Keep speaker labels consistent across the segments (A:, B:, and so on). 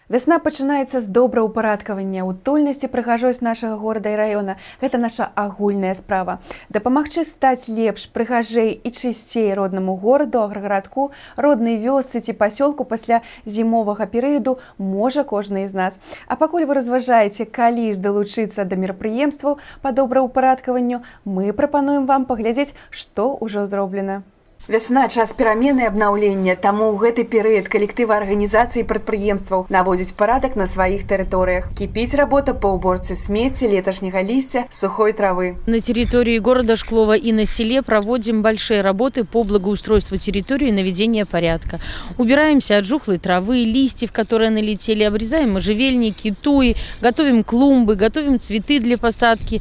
A: Вясна пачынаецца з добраўпарадкавання, утульнасці, прыгажосць нашага горада і раёна. Гэта наша агульная справа. Дапамагчы стаць лепш, прыгажэй і чысцей роднаму гораду, аграгарадку, роднай вёсцы ці пасёлку пасля зімовага перыяду можа кожны з нас. А пакуль вы разважаеце, калі ж далучыцца да мерапрыемстваў па добраўпарадкаванню, мы прапануем вам паглядзець, што ўжо зроблена. Вясна – час перамены і абнаўлення, таму ў гэты перыяд калектывы арганізацый і прадпрыемстваў наводзяць парадак на сваіх тэрыторыях. Кіпіць работа па ўборцы смецця, леташняга лісця, сухой травы.
B: На территории города Шклова и на селе проводим большие работы по благоустройству территории и наведению порядка. Убираемся от жухлой травы, листьев, которые налетели, обрезаем можжевельники, туи, готовим клумбы, готовим цветы для посадки.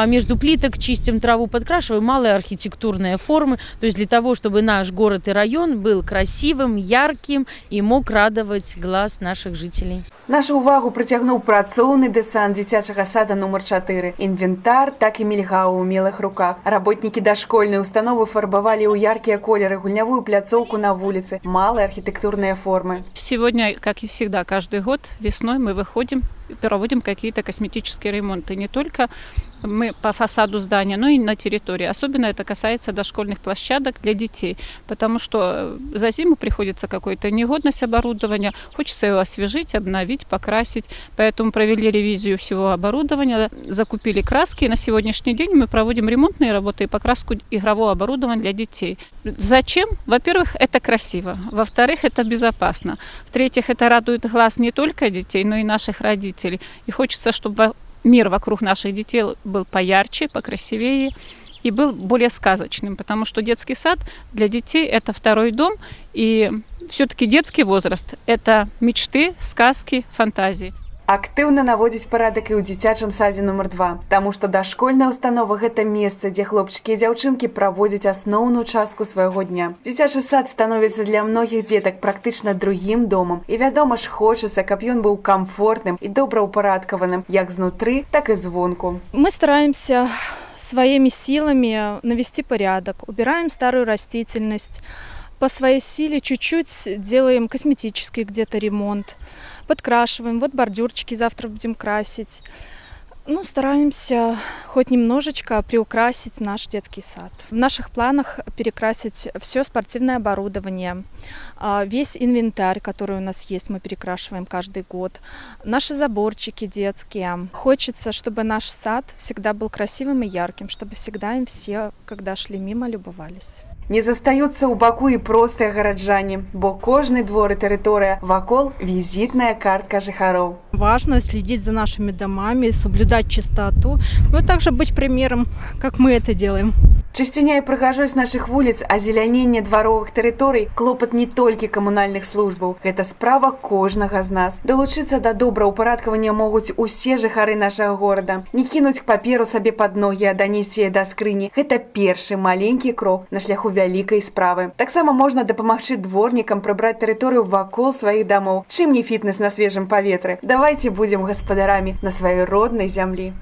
B: Между плиток чистим траву, подкрашиваем малые архитектурные формы, то есть для того, чтобы наш город и район был красивым, ярким и мог радовать глаз наших жителей.
A: Нашу увагу прыцягнуў працоўны дэсант дзіцячага сада нумар 4. Інвентар так і мільгаў у умелых руках. Работнікі дашкольнай установы фарбавалі ў яркія колеры гульнявую пляцоўку на вуліцы, малые архитектурные формы.
C: Сегодня, как и всегда, каждый год весной мы выходим и проводим какие-то косметические ремонты. Не только мы по фасаду здания, но и на территории. Особенно это касается дошкольных площадок для детей, потому что за зиму приходится какая-то негодность оборудования, хочется его освежить, обновить, покрасить. Поэтому провели ревизию всего оборудования, закупили краски. И на сегодняшний день мы проводим ремонтные работы и покраску игрового оборудования для детей. Зачем? Во-первых, это красиво. Во-вторых, это безопасно. В-третьих, это радует глаз не только детей, но и наших родителей. И хочется, чтобы мир вокруг наших детей был поярче, покрасивее и был более сказочным, потому что детский сад для детей – это второй дом, и все-таки детский возраст – это мечты, сказки, фантазии.
A: Актыўна наводзіць парадак і ў дзіцячым садзе нумар 2, таму што дашкольная установа – гэта месца, дзе хлопчыкі і дзяўчынкі праводзяць асноўную частку свайго дня. Дзіцячы сад становіцца для многіх дзетак практычна другім домам. І вядома ж, хочацца, каб ён быў камфортным і добраўпарадкаваным як знутры, так і звонку.
D: Мы стараемся своими силами навести порядок, убираем старую растительность, по своей силе чуть-чуть делаем косметический где-то ремонт, подкрашиваем, вот бордюрчики завтра будем красить. Ну, стараемся хоть немножечко приукрасить наш детский сад. В наших планах перекрасить все спортивное оборудование, весь инвентарь, который у нас есть, мы перекрашиваем каждый год, наши заборчики детские. Хочется, чтобы наш сад всегда был красивым и ярким, чтобы всегда им все, когда шли мимо, любовались.
A: Не застаюцца ў баку і простыя гараджане, бо кожны двор і тэрыторыя вакол візітная картка жыхароў.
E: Важно следить за нашими домами, соблюдать чистоту, но и также быть примером, как мы это делаем.
A: Чысціня і прыгажосць нашых вуліц, азеляненне дваровых тэрыторый – клопат не толькі камунальных службаў. Гэта справа кожнага з нас. Далучыцца да добраўпарадкавання могуць усе жыхары нашага горада. Не кінуць паперу сабе пад ногі, а данесці яе да скрыні – гэта першы маленькі крок на шляху вялікай справы. Таксама можна дапамагчы дворнікам прыбраць тэрыторыю вакол сваіх дамоў. Чым не фітнес на свежым паветры? Давайце будзем гаспадарамі на сваёй роднай зямлі.